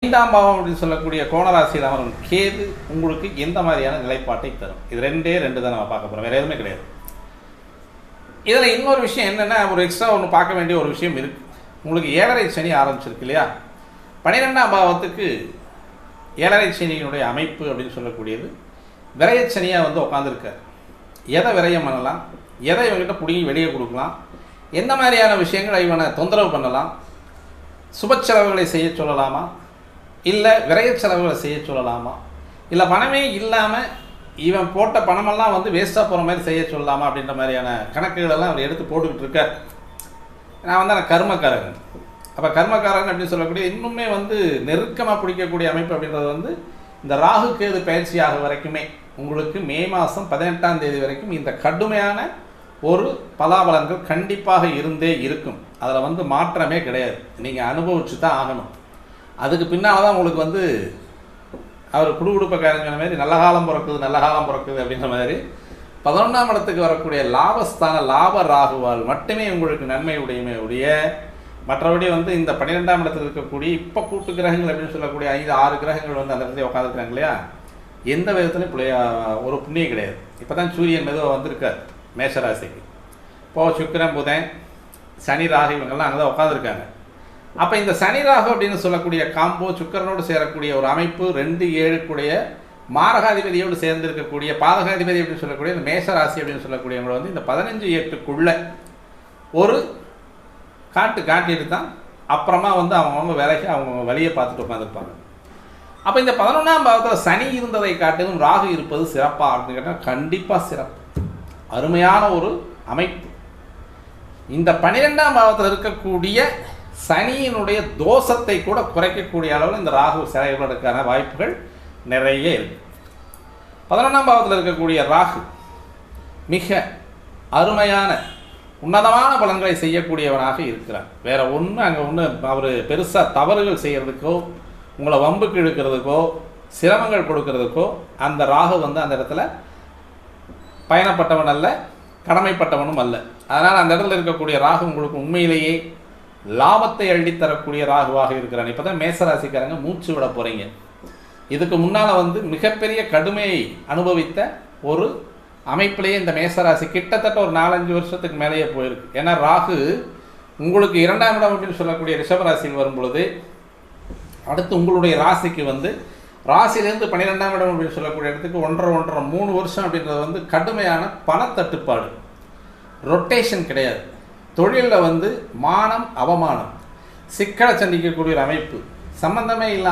5ஆம் பாவம் அப்படின்னு சொல்லக்கூடிய கோணராசியில் அமரும் கேது உங்களுக்கு எந்த மாதிரியான நிலைப்பாட்டை தரும்? இது ரெண்டே தான் நம்ம பார்க்க போகிறோம், வேறு எதுவுமே கிடையாது. இதில் இன்னொரு விஷயம் என்னென்னா, ஒரு எக்ஸ்ட்ரா ஒன்று பார்க்க வேண்டிய ஒரு விஷயம் இருக்குது. உங்களுக்கு 7.5 சனி ஆரம்பிச்சிருக்கு இல்லையா? 12ஆம் பாவத்துக்கு 7.5 சனியினுடைய அமைப்பு அப்படின்னு சொல்லக்கூடியது விரயச்சனியாக வந்து உட்காந்துருக்கார். எதை விரயம் பண்ணலாம், எதை இவங்ககிட்ட பிடிங்கி வெளியே கொடுக்கலாம், எந்த மாதிரியான விஷயங்களை இவனை தொந்தரவு பண்ணலாம், சுப செலவுகளை செய்ய சொல்லலாமா, இல்லை விரைய செலவுகளை செய்ய சொல்லலாமா, இல்லை பணமே இல்லாமல் இவன் போட்ட பணமெல்லாம் வந்து வேஸ்ட்டாக போகிற மாதிரி செய்ய சொல்லலாமா அப்படின்ற மாதிரியான கணக்குகளெல்லாம் அவர் எடுத்து போட்டுக்கிட்டு இருக்கார். நான் வந்து நான் கர்மக்காரன். அப்போ கர்மக்காரன் அப்படின்னு சொல்லக்கூடிய இன்னுமே வந்து நெருக்கமாக பிடிக்கக்கூடிய அமைப்பு அப்படின்றது வந்து இந்த ராகு கேது பயிற்சியாக வரைக்குமே உங்களுக்கு மே மாதம் 18ஆம் தேதி வரைக்கும் இந்த கடுமையான ஒரு பலாபலன்கள் கண்டிப்பாக இருந்தே இருக்கும். அதில் வந்து மாற்றமே கிடையாது. நீங்கள் அனுபவிச்சு தான் ஆகணும். அதுக்கு பின்னால் தான் உங்களுக்கு வந்து அவர் குடுகுடுப்பக்காரன் சொன்ன மாதிரி நல்ல காலம் பிறக்குது அப்படின்ற மாதிரி 11ஆம் இடத்துக்கு வரக்கூடிய லாபஸ்தான லாப ராகுவால் மட்டுமே உங்களுக்கு நன்மை உடைய மற்றபடி வந்து இந்த 12ஆம் இடத்தில் இருக்கக்கூடிய இப்போ கூட்டு கிரகங்கள் அப்படின்னு சொல்லக்கூடிய 5-6 கிரகங்கள் வந்து அந்த இடத்துல உட்காந்துருக்காங்க இல்லையா, எந்த விதத்துலையும் ஒரு புண்ணியம் கிடையாது. இப்போ தான் சூரியன் மெதுவாக வந்திருக்கார் மேஷராசிக்கு. இப்போது சுக்கிரன் புதன் சனி ராகு இவங்கெல்லாம் அங்கே தான் உட்காந்துருக்காங்க. அப்போ இந்த சனி ராகு அப்படின்னு சொல்லக்கூடிய காம்போ சுக்கிரனோடு சேரக்கூடிய ஒரு அமைப்பு 2-7 கூடிய மாரகாதிபதியோடு சேர்ந்திருக்கக்கூடிய பாதகாதிபதி அப்படின்னு சொல்லக்கூடிய இந்த மேஷராசி அப்படின்னு சொல்லக்கூடியவங்க வந்து இந்த 15-8க்குள்ள ஒரு காட்டிட்டு தான் அப்புறமா வந்து அவங்கவுங்க வேலைக்கு அவங்கவுங்க வழியை பார்த்துட்டு உட்காந்துருப்பாங்க. அப்போ இந்த 11ஆம் பாவத்தில் சனி இருந்ததை காட்டிலும் ராகு இருப்பது சிறப்பாக அப்படின்னு கேட்டால் கண்டிப்பாக சிறப்பு, அருமையான ஒரு அமைப்பு. இந்த 12ஆம் பாவத்தில் இருக்கக்கூடிய சனியினுடைய தோஷத்தை கூட குறைக்கக்கூடிய அளவில் இந்த ராகு செயல்படுறதுக்கான வாய்ப்புகள் நிறைய இருக்கு. 11ஆம் பாவத்தில் இருக்கக்கூடிய ராகு மிக அருமையான உன்னதமான பலன்களை செய்யக்கூடியவனாக இருக்கிறார். வேற ஒன்று அங்கே அவர் பெருசாக தவறுகள் செய்கிறதுக்கோ உங்களை வம்புக்கு இழுக்கிறதுக்கோ சிரமங்கள் கொடுக்கறதுக்கோ அந்த ராகு வந்து அந்த இடத்துல பயணப்பட்டவன் அல்ல, கடமைப்பட்டவனும் அல்ல. அதனால் அந்த இடத்துல இருக்கக்கூடிய ராகு உங்களுக்கு உண்மையிலேயே லாபத்தை அள்ளித்தரக்கூடிய ராகுவாக இருக்கிறான். இப்போ தான் மேசராசிக்காரங்க மூச்சு விட போகிறீங்க. இதுக்கு முன்னால் வந்து மிகப்பெரிய கடுமையை அனுபவித்த ஒரு அமைப்பிலேயே இந்த மேசராசி கிட்டத்தட்ட ஒரு 4-5 வருஷத்துக்கு மேலேயே போயிருக்கு. ஏன்னா ராகு உங்களுக்கு 2ஆம் இடம் அப்படின்னு சொல்லக்கூடிய ரிஷபராசியில் வரும் பொழுது அடுத்து உங்களுடைய ராசிக்கு வந்து ராசியிலேருந்து 12ஆம் இடம் அப்படின்னு சொல்லக்கூடிய இடத்துக்கு 1.5-3 வருஷம் அப்படின்றது வந்து கடுமையான பணத்தட்டுப்பாடு, ரொட்டேஷன் கிடையாது. தொழிலில் வந்து மானம் அவமானம் சிக்கலை சந்திக்கக்கூடிய ஒரு அமைப்பு, சம்பந்தமே இல்லாமல்